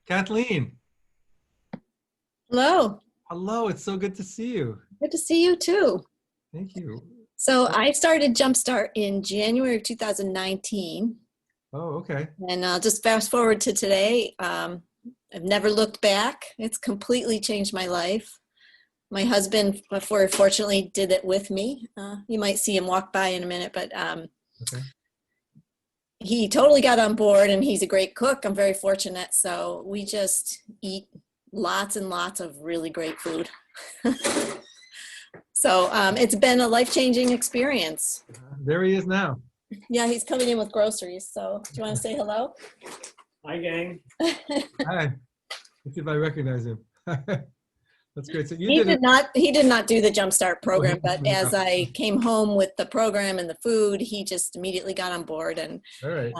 Kathleen, Hello. hello. It's so good to see you. Good to see you too. Thank you. So I started Jumpstart in January of 2019, Oh, okay. and I'll just fast forward to today. I've never looked back. It's completely changed my life. My husband, before fortunately, did it with me. You might see him walk by in a minute, but Okay. he totally got on board, and he's a great cook. I'm very fortunate. So we just eat lots and lots of really great food. So it's been a life-changing experience. There he is now. Yeah, he's coming in with groceries. So do you want to say hello? Hi, gang. Hi. Let's see if I recognize him. That's great. So you He did it. did not do the Jumpstart program, but as All I came home with the program and the food, he just immediately got on board. And right.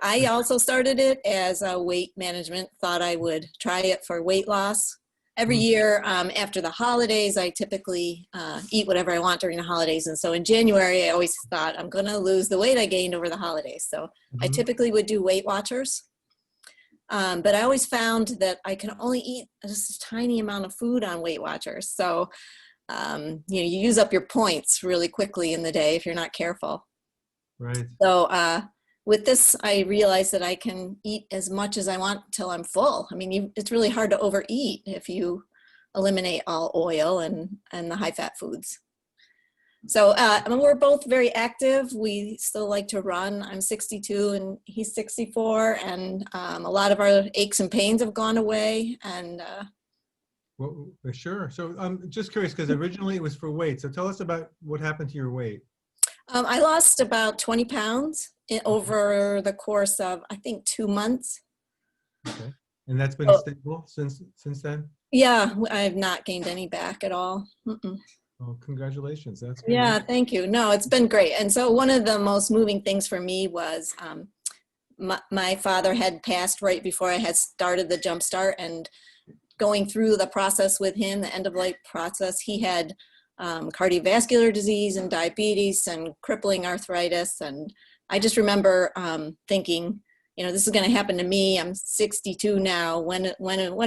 I also started it as a weight management, thought I would try it for weight loss. Every year after the holidays, I typically eat whatever I want during the holidays. And so in January, I always thought I'm going to lose the weight I gained over the holidays. So I typically would do Weight Watchers. But I always found that I can only eat just a tiny amount of food on Weight Watchers. So, you use up your points really quickly in the day if you're not careful. Right. So with this, I realized that I can eat as much as I want till I'm full. I mean, it's really hard to overeat if you eliminate all oil and the high-fat foods. So we're both very active. We still like to run. I'm 62 and he's 64, and a lot of our aches and pains have gone away. And Well, sure. So I'm just curious because originally it was for weight. So tell us about what happened to your weight. I lost about 20 pounds over the course of, I think, 2 months. Okay. And that's been stable since then? Yeah, I've not gained any back at all. Oh, congratulations. That's great. Yeah, thank you. No, it's been great. And so one of the most moving things for me was my father had passed right before I had started the Jumpstart, and going through the process with him, the end of life process, he had cardiovascular disease and diabetes and crippling arthritis. And I just remember thinking, this is going to happen to me. I'm 62 now. When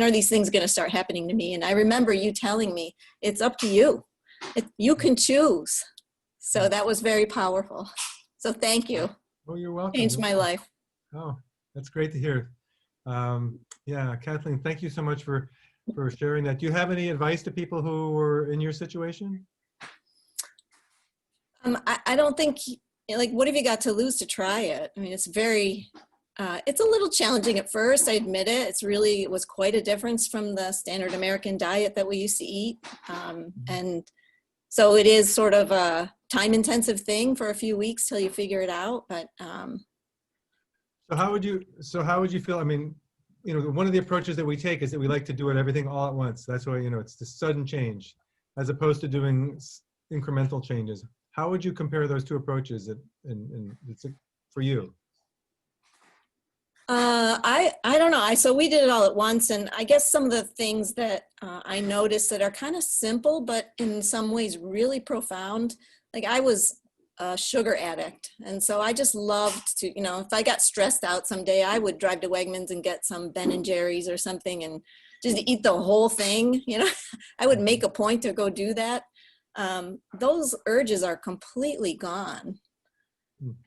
are these things going to start happening to me? And I remember you telling me, it's up to you. You can choose. So that was very powerful. So thank you. Oh, you're welcome. Changed my life. Oh, that's great to hear. Yeah, Kathleen, thank you so much for sharing that. Do you have any advice to people who were in your situation? I don't think, what have you got to lose to try it? I mean, it's it's a little challenging at first, I admit it. It was quite a difference from the standard American diet that we used to eat. And so it is sort of a time-intensive thing for a few weeks till you figure it out. But So how would you feel? I mean, one of the approaches that we take is that we like to do everything all at once. That's why, it's the sudden change, as opposed to doing incremental changes. How would you compare those two approaches for you? I don't know. So we did it all at once, and I guess some of the things that I noticed that are kind of simple, but in some ways really profound. Like I was a sugar addict, and so I just loved to, if I got stressed out someday, I would drive to Wegmans and get some Ben and Jerry's or something, and just eat the whole thing. I would make a point to go do that. Those urges are completely gone,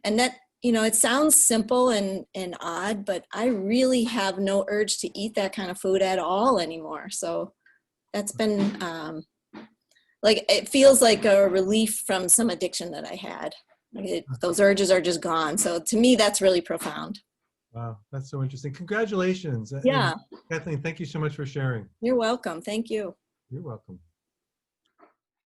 and that. It sounds simple and odd, but I really have no urge to eat that kind of food at all anymore. So that's been it feels like a relief from some addiction that I had. Those urges are just gone. So to me, that's really profound. Wow, that's so interesting. Congratulations. Yeah. And Kathleen, thank you so much for sharing. You're welcome. Thank you. You're welcome.